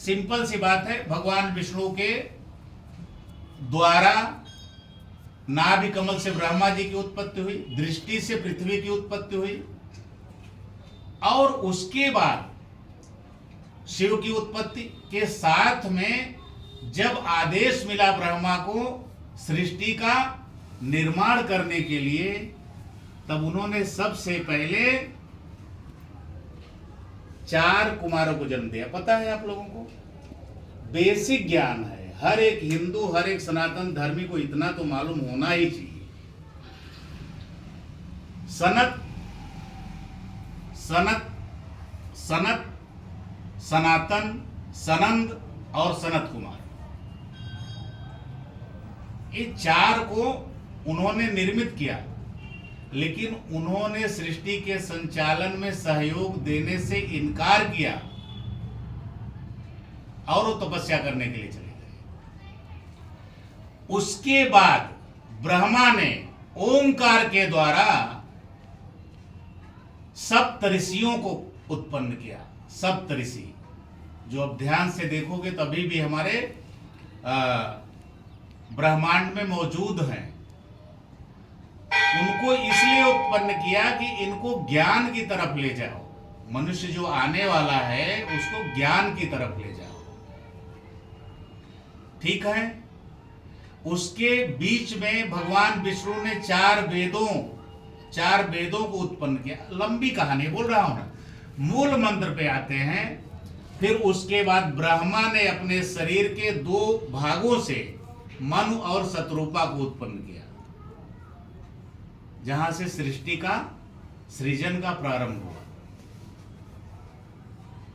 Simple सी बात है, भगवान विष्णु के द्वारा नाभि कमल से ब्रह्मा जी की उत्पत्ति हुई, दृष्टि से पृथ्वी की उत्पत्ति हुई, और उसके बाद शिव की उत्पत्ति के साथ में जब आदेश मिला ब्रह्मा को सृष्टि का निर्माण करने के लिए, तब उन्होंने सबसे पहले 4 कुमारों को जन्म दिया। पता है आप लोगों को, बेसिक ज्ञान है, हर एक हिंदू, हर एक सनातन धर्मी को इतना तो मालूम होना ही चाहिए। सनत, सनातन, सनंद और सनत कुमार, ये 4 को उन्होंने निर्मित किया, लेकिन उन्होंने सृष्टि के संचालन में सहयोग देने से इनकार किया और वो तपस्या करने के लिए चले गए। उसके बाद ब्रह्मा ने ओंकार के द्वारा सप्तऋषियों को उत्पन्न किया। सप्तऋषि जो अब ध्यान से देखोगे तो अभी भी हमारे ब्रह्मांड में मौजूद हैं। उनको इसलिए उत्पन्न किया कि इनको ज्ञान की तरफ ले जाओ, मनुष्य जो आने वाला है उसको ज्ञान की तरफ ले जाओ, ठीक है। उसके बीच में भगवान विष्णु ने 4 वेदों को उत्पन्न किया। लंबी कहानी बोल रहा हूं ना, मूल मंत्र पे आते हैं। फिर उसके बाद ब्रह्मा ने अपने शरीर के 2 भागों से मनु और शतरूपा को उत्पन्न किया, जहां से सृष्टि का सृजन का प्रारंभ हुआ।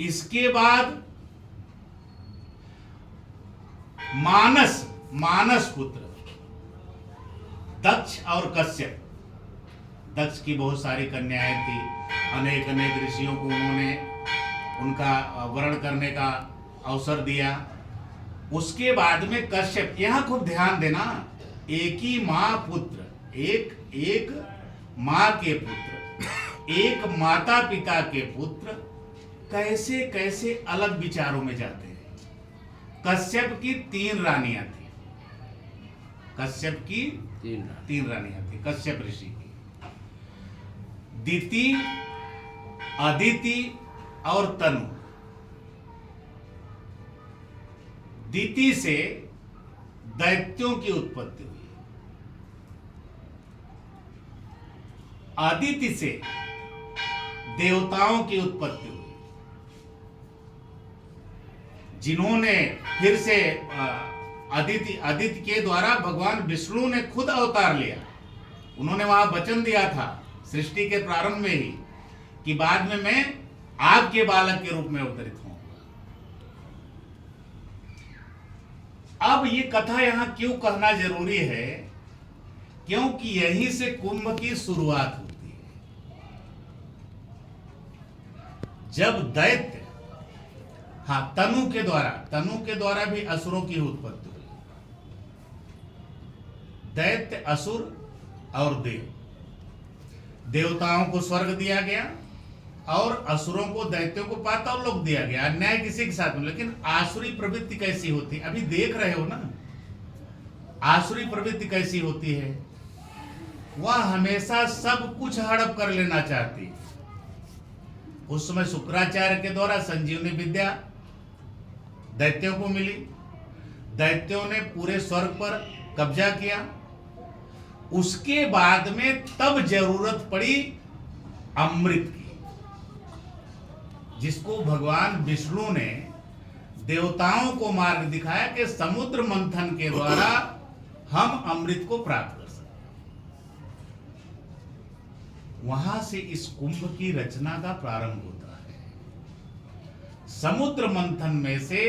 इसके बाद मानस पुत्र दक्ष और कश्यप। दक्ष की बहुत सारी कन्याएं थी, अनेक ऋषियों को उन्होंने उनका वर्ण करने का अवसर दिया। उसके बाद में कश्यप, यहां खूब ध्यान देना, एक ही मां पुत्र, एक मां के पुत्र, एक माता पिता के पुत्र कैसे कैसे अलग विचारों में जाते हैं। कश्यप की 3 रानियां थी, कश्यप की 3 रानियां थी, कश्यप ऋषि की, दिति, अदिति और तनु। दिति से दैत्यों की उत्पत्ति हुई, अदिति से देवताओं की उत्पत्ति हुई, जिन्होंने फिर से अदिति के द्वारा भगवान विष्णु ने खुद अवतार लिया। उन्होंने वहां वचन दिया था सृष्टि के प्रारंभ में ही कि बाद में मैं आपके बालक के रूप में अवतरित हूं। अब ये कथा यहां क्यों कहना जरूरी है, क्योंकि यहीं से कुंभ की शुरुआत होती है। जब दैत्य, तनु के द्वारा भी असुरों की उत्पत्ति हुई। दैत्य, असुर और देव, देवताओं को स्वर्ग दिया गया और असुरों को, दैत्यों को पाताल लोक दिया गया। अन्याय किसी के साथ में। लेकिन आसुरी प्रवृत्ति कैसी होती, अभी देख रहे हो ना, आसुरी प्रवृत्ति कैसी होती है। वह हमेशा सब कुछ हड़प कर लेना चाहती है। उस समय शुक्राचार्य के द्वारा संजीवनी विद्या दैत्यों को मिली। दैत्यों ने पूरे स्वर्ग पर कब्जा किया। उसके बाद में तब जरूरत पड़ी अमृत की, जिसको भगवान विष्णु ने देवताओं को मार्ग दिखाया कि समुद्र मंथन के द्वारा हम अमृत को प्राप्त कर सकते। वहां से इस कुंभ की रचना का प्रारंभ होता है। समुद्र मंथन में से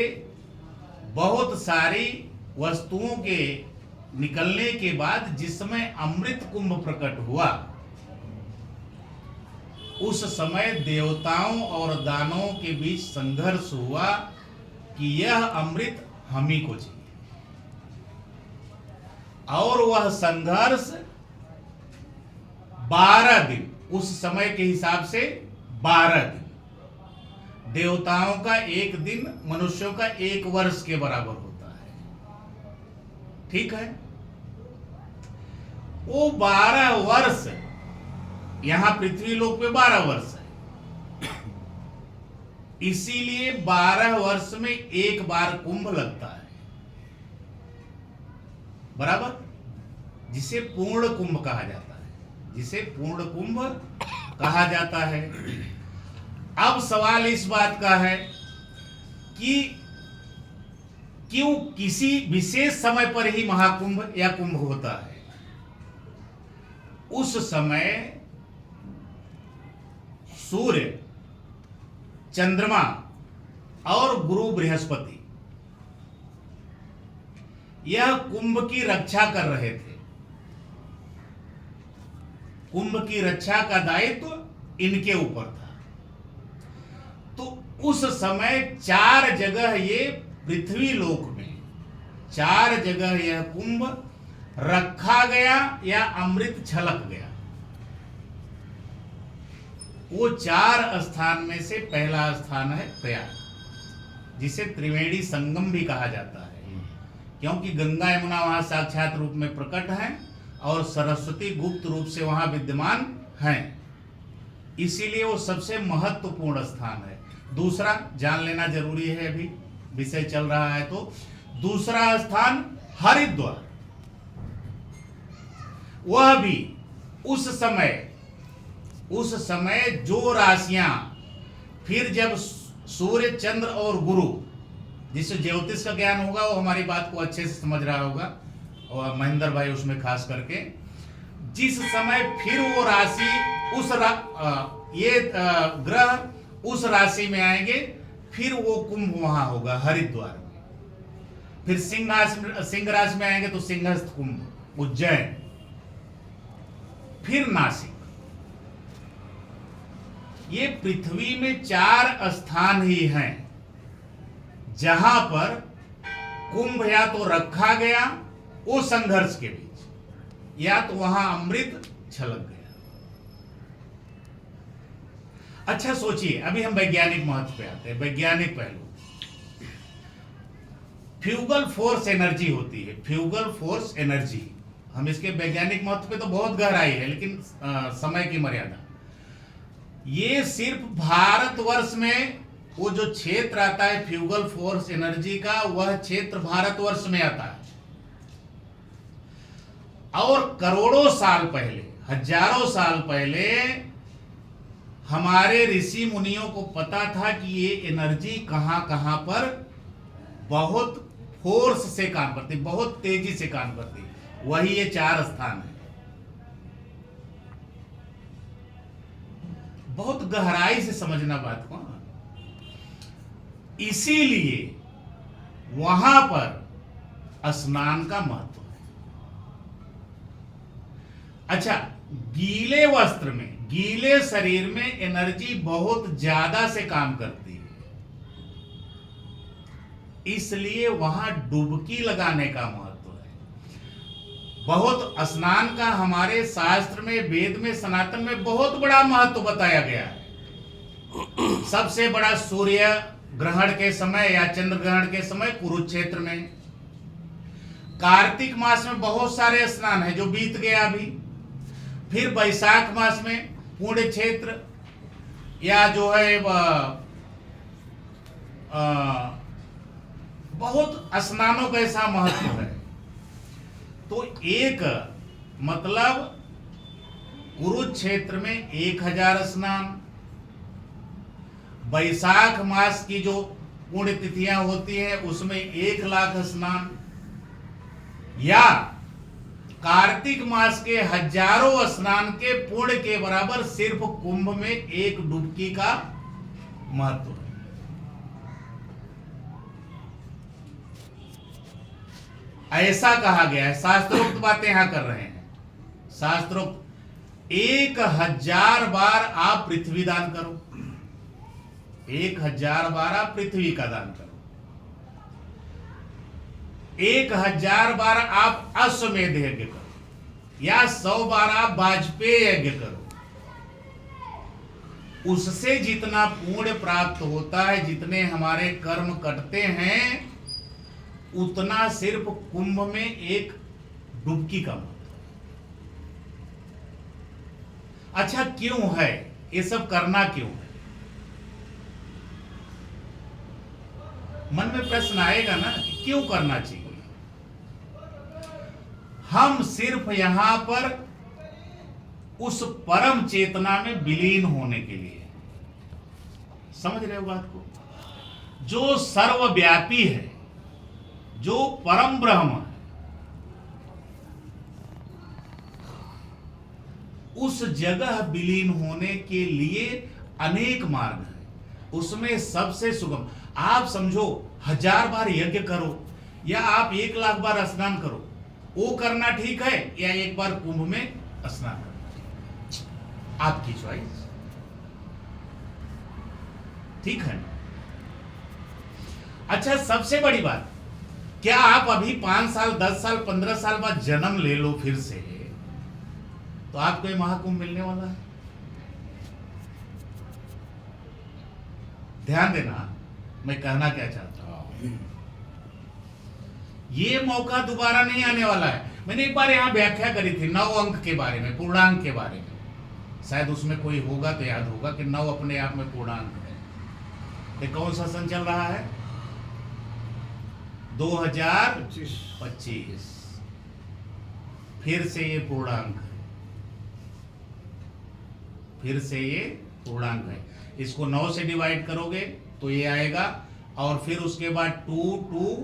बहुत सारी वस्तुओं के निकलने के बाद जिस समय अमृत कुंभ प्रकट हुआ, उस समय देवताओं और दानवों के बीच संघर्ष हुआ कि यह अमृत हम ही को चाहिए। और वह संघर्ष 12 दिन, उस समय के हिसाब से 12 दिन, देवताओं का एक दिन मनुष्यों का एक वर्ष के बराबर होता है। ठीक है, वो 12 वर्ष यहां पृथ्वी लोक में 12 वर्ष है, इसीलिए 12 वर्ष में एक बार कुंभ लगता है, बराबर, जिसे पूर्ण कुंभ कहा जाता है, जिसे पूर्ण कुंभ कहा जाता है। अब सवाल इस बात का है कि क्यों किसी विशेष समय पर ही महाकुंभ या कुंभ होता है। उस समय सूर्य, चंद्रमा और गुरु बृहस्पति यह कुंभ की रक्षा कर रहे थे। कुंभ की रक्षा का दायित्व इनके ऊपर था। तो उस समय 4 जगह ये पृथ्वी लोक में 4 जगह यह कुंभ रखा गया या अमृत छलक गया। वो 4 स्थान में से पहला स्थान है प्रयाग, जिसे त्रिवेणी संगम भी कहा जाता है, क्योंकि गंगा यमुना वहां साक्षात रूप में प्रकट हैं और सरस्वती गुप्त रूप से वहां विद्यमान हैं, इसीलिए वो सबसे महत्वपूर्ण स्थान है। दूसरा जान लेना जरूरी है, अभी विषय चल रहा है तो। दूसरा स्थान हरिद्वार, वह भी उस समय जो राशियां, फिर जब सूर्य, चंद्र और गुरु, जिससे ज्योतिष का ज्ञान होगा वो हमारी बात को अच्छे से समझ रहा होगा, और महेंद्र भाई उसमें खास करके, जिस समय फिर वो राशि ग्रह उस राशि में आएंगे, फिर वो कुंभ वहां होगा हरिद्वार में। फिर सिंह राशि में आएंगे तो सिंहस्थ कुंभ उज्जैन, फिर नासिक। ये पृथ्वी में 4 स्थान ही हैं जहां पर कुंभ या तो रखा गया वो संघर्ष के बीच, या तो वहां अमृत छलक गया। अच्छा सोचिए, अभी हम वैज्ञानिक महत्व पे आते हैं, वैज्ञानिक पहलू। फ्यूगल फोर्स एनर्जी होती है, फ्यूगल फोर्स एनर्जी। हम इसके वैज्ञानिक महत्व पे तो बहुत गहराई है, लेकिन समय की मर्यादा। ये सिर्फ भारतवर्ष में वो जो क्षेत्र आता है फ्यूगल फोर्स एनर्जी का, वह क्षेत्र भारतवर्ष में आता है। और करोड़ों साल पहले, हजारों साल पहले हमारे ऋषि मुनियों को पता था कि ये एनर्जी कहां कहां पर बहुत फोर्स से काम करती, बहुत तेजी से काम करती। वही ये 4 स्थान है। बहुत गहराई से समझना बात को। इसीलिए वहां पर स्नान का महत्व है। अच्छा, गीले वस्त्र में, गीले शरीर में एनर्जी बहुत ज्यादा से काम करती है, इसलिए वहां डुबकी लगाने का महत्व है। बहुत स्नान का हमारे शास्त्र में, वेद में, सनातन में बहुत बड़ा महत्व बताया गया है। सबसे बड़ा सूर्य ग्रहण के समय या चंद्र ग्रहण के समय कुरुक्षेत्र में। कार्तिक मास में बहुत सारे स्नान है जो बीत गया अभी। फिर वैशाख मास में पुण्य क्षेत्र या जो है बहुत स्नानों का ऐसा महत्व है। तो एक मतलब कुरुक्षेत्र में 1000 स्नान, वैशाख मास की जो पुण्य तिथियां होती हैं उसमें 1,00,000 स्नान, या कार्तिक मास के हजारों स्नान के पुण्य के बराबर सिर्फ कुंभ में एक डुबकी का महत्व है। ऐसा कहा गया है, शास्त्रोक्त बातें यहां कर रहे हैं। शास्त्रोक्त 1000 बार आप पृथ्वी दान करो, 1000 बार आप पृथ्वी का दान करो, 1000 बार आप अश्वमेध यज्ञ करो, या 100 बार आप वाजपेय यज्ञ करो, उससे जितना पुण्य प्राप्त होता है, जितने हमारे कर्म कटते हैं, उतना सिर्फ कुंभ में एक डुबकी का महत्व। अच्छा क्यों है ये सब करना, क्यों है? मन में प्रश्न आएगा ना कि क्यों करना चाहिए। हम सिर्फ यहां पर उस परम चेतना में विलीन होने के लिए, समझ रहे हो बात को, जो सर्वव्यापी है, जो परम ब्रह्म है, उस जगह विलीन होने के लिए अनेक मार्ग है। उसमें सबसे सुगम, आप समझो 1000 बार यज्ञ करो या आप 1,00,000 बार स्नान करो, वो करना ठीक है या एक बार कुंभ में स्नान करना, आपकी चॉइस, ठीक है। अच्छा सबसे बड़ी बात, क्या आप अभी 5 साल 10 साल 15 साल बाद जन्म ले लो फिर से, तो आपको ये महाकुंभ मिलने वाला है? ध्यान देना मैं कहना क्या चाहता हूं, ये मौका दोबारा नहीं आने वाला है। मैंने एक बार यहां व्याख्या करी थी 9 अंक के बारे में, पूर्णांक के बारे में, शायद उसमें कोई होगा तो याद होगा कि 9 अपने आप में पूर्णांक है। ये कौन सा सन चल रहा है? 2025। फिर से ये पूर्णांक है, फिर से ये पूर्णांक है। इसको 9 से डिवाइड करोगे तो ये आएगा, और फिर उसके बाद 2 2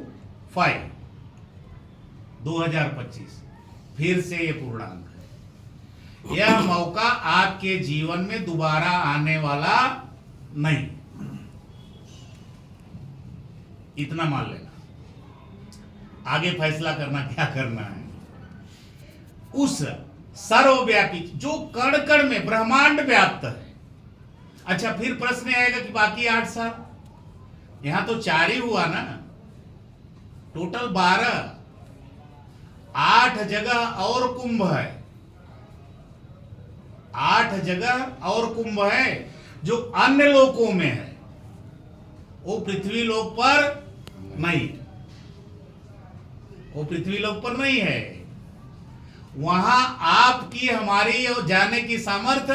5 2025 फिर से ये पूर्णांक है। यह मौका आपके जीवन में दोबारा आने वाला नहीं, इतना मान लेना। आगे फैसला करना क्या करना है। उस सर्वव्यापी जो कण कण में ब्रह्मांड व्याप्त है। अच्छा फिर प्रश्न आएगा कि बाकी 8 साल, यहां तो 4 ही हुआ ना, टोटल 12, 8 जगह और कुंभ है, 8 जगह और कुंभ है जो अन्य लोकों में है, वो पृथ्वी लोक पर नहीं, वो पृथ्वी लोक पर नहीं है। वहां आपकी हमारी जाने की सामर्थ्य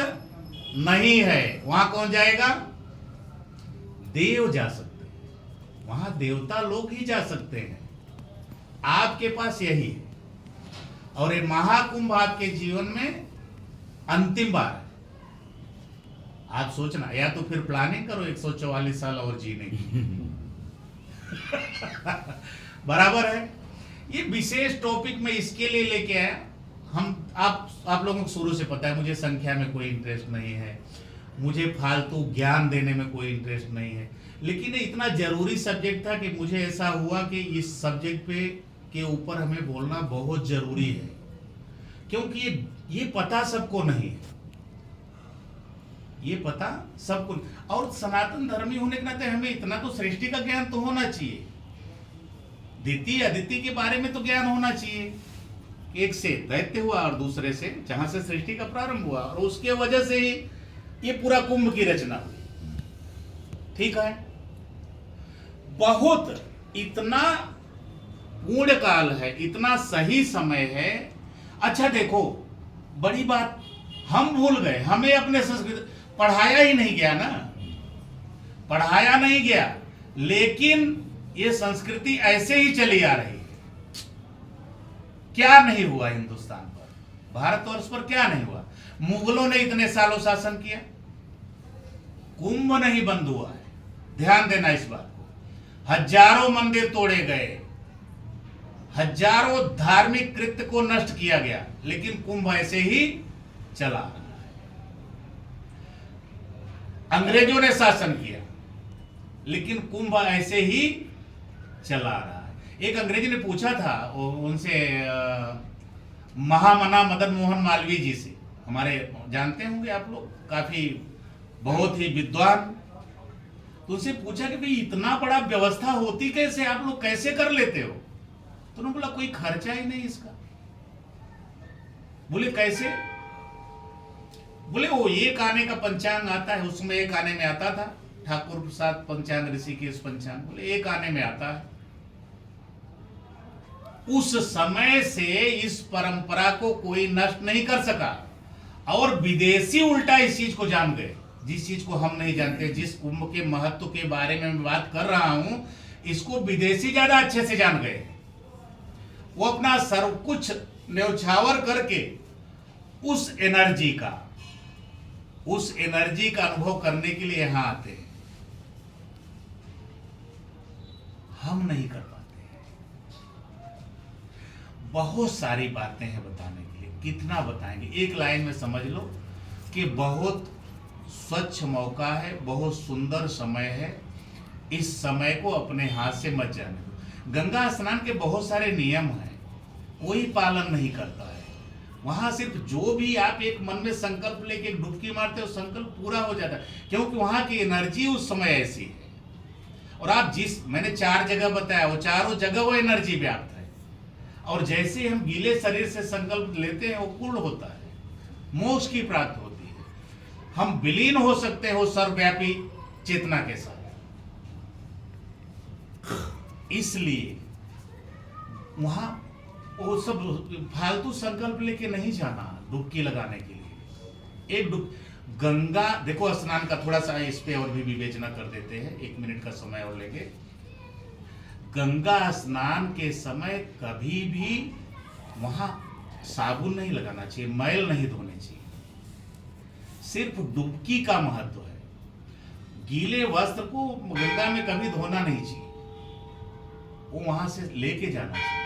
नहीं है। वहां कौन जाएगा? देव जा सकते हैं, वहां देवता लोग ही जा सकते हैं। आपके पास यही है, और ये महाकुंभ आपके जीवन में अंतिम बार है। आप सोचना, या तो फिर प्लानिंग करो 144 साल और जीने की बराबर है। ये विशेष टॉपिक में इसके लिए लेके आया। हम आप लोगों को शुरू से पता है मुझे संख्या में कोई इंटरेस्ट नहीं है, मुझे फालतू ज्ञान देने में कोई इंटरेस्ट नहीं है, लेकिन ये इतना जरूरी सब्जेक्ट था कि मुझे ऐसा हुआ कि इस सब्जेक्ट पे के ऊपर हमें बोलना बहुत जरूरी है, क्योंकि ये पता सबको नहीं है, ये पता सबको। और सनातन धर्मी होने के नाते हमें इतना तो सृष्टि का ज्ञान तो होना चाहिए, द्वितीय अदिति के बारे में तो ज्ञान होना चाहिए। एक से दैत्य हुआ और दूसरे से जहां से सृष्टि का प्रारंभ हुआ, और उसके वजह से ही ये पूरा कुंभ की रचना हुई, ठीक है। बहुत इतना पूर्ण काल है, इतना सही समय है। अच्छा देखो बड़ी बात, हम भूल गए, हमें अपने संस्कृत पढ़ाया ही नहीं गया ना, पढ़ाया नहीं गया, लेकिन ये संस्कृति ऐसे ही चली आ रही है। क्या नहीं हुआ हिंदुस्तान पर, भारतवर्ष पर क्या नहीं हुआ? मुगलों ने इतने सालों शासन किया, कुंभ नहीं बंद हुआ है। ध्यान देना इस बात को। हजारों मंदिर तोड़े गए, हजारों धार्मिक कृत्य को नष्ट किया गया, लेकिन कुंभ ऐसे ही चला रहा है। अंग्रेजों ने शासन किया, लेकिन कुंभ ऐसे ही चला रहा है। एक अंग्रेजी ने पूछा था उनसे, महामना मदन मोहन मालवीय जी से, हमारे जानते होंगे आप लोग, काफी बहुत ही विद्वान, तो उनसे पूछा कि भाई इतना बड़ा व्यवस्था होती कैसे, आप लोग कैसे कर लेते हो? तो उन्होंने बोला कोई खर्चा ही नहीं इसका। बोले कैसे? बोले वो एक आने का पंचांग आता है, उसमें एक आने में आता था ठाकुर प्रसाद पंचांग, ऋषिकेश पंचांग, बोले एक आने में आता है। उस समय से इस परंपरा को कोई नष्ट नहीं कर सका, और विदेशी उल्टा इस चीज को जान गए, जिस चीज को हम नहीं जानते। जिस कुंभ के महत्व के बारे में मैं बात कर रहा हूं, इसको विदेशी ज्यादा अच्छे से जान गए। वो अपना सर्व कुछ न्यौछावर करके उस एनर्जी का अनुभव करने के लिए यहां आते हैं। हम नहीं कर पाते। बहुत सारी बातें हैं बताने के लिए, कितना बताएंगे। एक लाइन में समझ लो कि बहुत स्वच्छ मौका है, बहुत सुंदर समय है। इस समय को अपने हाथ से मत जाने दो। गंगा स्नान के बहुत सारे नियम हैं, कोई पालन नहीं करता है। वहां सिर्फ जो भी आप एक मन में संकल्प लेके एक डुबकी मारते हो, संकल्प पूरा हो जाता है, क्योंकि वहां की एनर्जी उस समय ऐसी है। और आप जिस मैंने 4 जगह बताया, वो चारों जगह वो एनर्जी व्याप्त है। और जैसे हम गीले शरीर से संकल्प लेते हैं, वो पूर्ण होता है, मोक्ष की प्राप्ति होती है। हम विलीन हो सकते हैं वो सर्वव्यापी चेतना के साथ। इसलिए वहां वो सब फालतू संकल्प लेके नहीं जाना डुबकी लगाने के लिए। एक गंगा देखो स्नान का थोड़ा सा इस पे और भी विवेचना कर देते हैं, 1 मिनट का समय और लेंगे। गंगा स्नान के समय कभी भी वहां साबुन नहीं लगाना चाहिए, मैल नहीं धोने चाहिए। सिर्फ डुबकी का महत्व है। गीले वस्त्र को गंगा में कभी धोना नहीं चाहिए, वो वहां से लेके जाना चाहिए।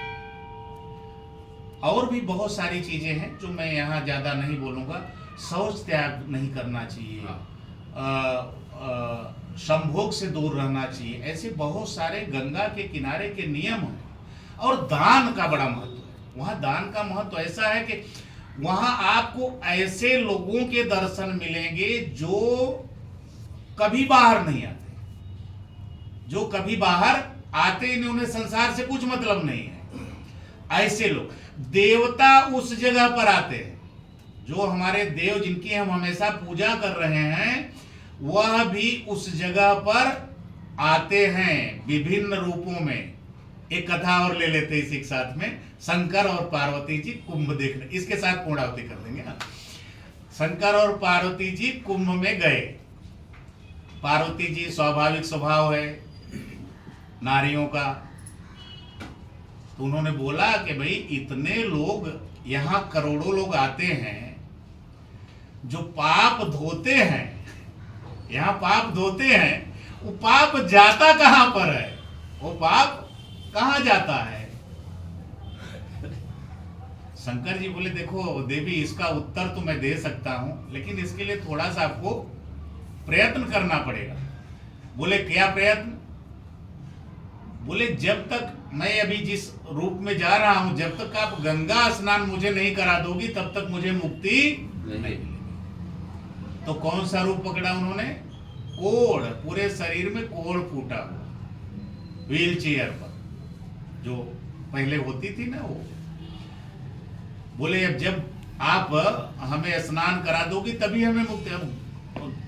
और भी बहुत सारी चीजें हैं जो मैं यहाँ ज्यादा नहीं बोलूंगा। शौच त्याग नहीं करना चाहिए, संभोग से दूर रहना चाहिए। ऐसे बहुत सारे गंगा के किनारे के नियम हैं। और दान का बड़ा महत्व है। वहाँ दान का महत्व ऐसा है कि वहाँ आपको ऐसे लोगों के दर्शन मिलेंगे जो कभी बाहर नहीं आते, जो कभी बाहर आते ही नहीं, उन्हें संसार से कुछ मतलब नहीं है। ऐसे लोग देवता उस जगह पर आते हैं, जो हमारे देव जिनकी हम हमेशा पूजा कर रहे हैं, वह भी उस जगह पर आते हैं विभिन्न रूपों में। एक कथा और ले लेते इसी के साथ में, शंकर और पार्वती जी कुंभ देखने, इसके साथ पूर्णाहुति कर देंगे ना। शंकर और पार्वती जी कुंभ में गए। पार्वती जी स्वाभाविक स्वभाव है नारियों का, तो उन्होंने बोला कि भाई इतने लोग यहां, करोड़ों लोग आते हैं जो पाप धोते हैं, यहां पाप धोते हैं, वो पाप जाता कहां पर है? वो पाप कहां जाता है? शंकर जी बोले देखो देवी, इसका उत्तर तो मैं दे सकता हूं, लेकिन इसके लिए थोड़ा सा आपको प्रयत्न करना पड़ेगा। बोले क्या प्रयत्न? बोले जब तक मैं अभी जिस रूप में जा रहा हूं, जब तक आप गंगा स्नान मुझे नहीं करा दोगी, तब तक मुझे मुक्ति नहीं मिलेगी। तो कौन सा रूप पकड़ा उन्होंने? कोढ़, पूरे शरीर में कोढ़ फूटा हुआ, व्हील चेयर पर जो पहले होती थी ना वो। बोले अब जब आप हमें स्नान करा दोगी तभी हमें मुक्ति।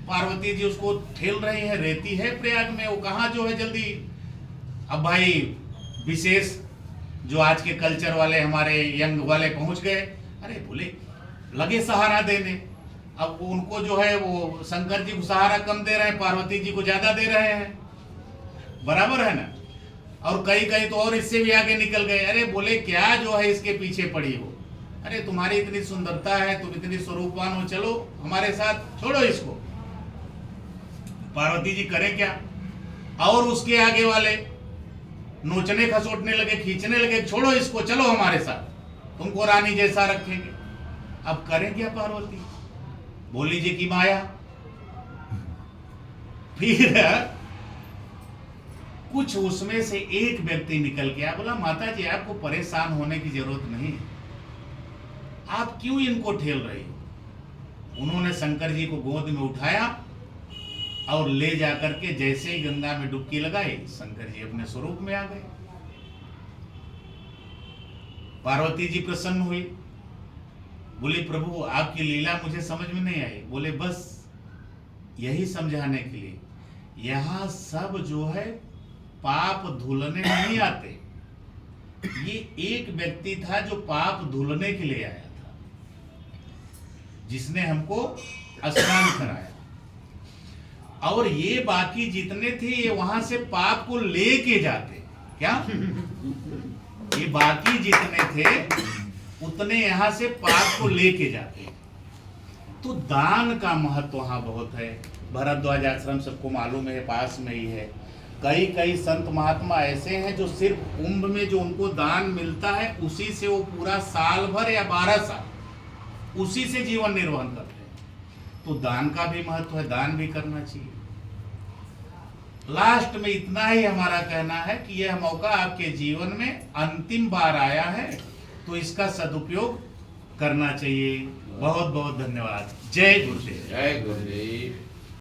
पार्वती जी उसको ठेल रही है, रहती है प्रयाग में, वो कहाँ जो है जल्दी। अब भाई विशेष जो आज के कल्चर वाले हमारे यंग वाले पहुंच गए, अरे बोले लगे सहारा देने। अब उनको जो है वो शंकर जी को सहारा कम दे रहे हैं, पार्वती जी को ज्यादा दे रहे हैं, बराबर है ना। और कई कई तो और इससे भी आगे निकल गए। अरे बोले क्या जो है इसके पीछे पड़ी हो? अरे तुम्हारी इतनी सुंदरता है, तुम इतनी स्वरूपवान हो, चलो हमारे साथ, छोड़ो इसको। पार्वती जी करें क्या? और उसके आगे वाले नोचने खसोटने लगे, खींचने लगे, छोड़ो इसको, चलो हमारे साथ, तुमको रानी जैसा रखेंगे। अब करें क्या पार्वती? बोली जी की माया। फिर कुछ उसमें से एक व्यक्ति निकल गया, बोला माता जी आपको परेशान होने की जरूरत नहीं, आप क्यों इनको ठेल रही हो? उन्होंने शंकर जी को गोद में उठाया और ले जाकर के जैसे ही गंगा में डुबकी लगाई, शंकर जी अपने स्वरूप में आ गए। पार्वती जी प्रसन्न हुई, बोले प्रभु आपकी लीला मुझे समझ में नहीं आई। बोले बस यही समझाने के लिए, यहाँ सब जो है पाप धुलने नहीं आते। ये एक व्यक्ति था जो पाप धुलने के लिए आया था, जिसने हमको स्नान कराया, और ये बाकी जितने थे ये वहां से पाप को लेके जाते। क्या ये बाकी जितने थे उतने यहां से पाप को लेके जाते। तो दान का महत्व वहां बहुत है। भरद्वाज आश्रम सबको मालूम है, पास में ही है। कई कई संत महात्मा ऐसे हैं जो सिर्फ कुंभ में जो उनको दान मिलता है उसी से वो पूरा साल भर या 12 साल उसी से जीवन निर्वहन करते हैं। तो दान का भी महत्व है, दान भी करना चाहिए। लास्ट में इतना ही हमारा कहना है कि यह मौका आपके जीवन में अंतिम बार आया है, तो इसका सदुपयोग करना चाहिए। बहुत बहुत धन्यवाद। जय गुरुदेव। जय गुरुदेव।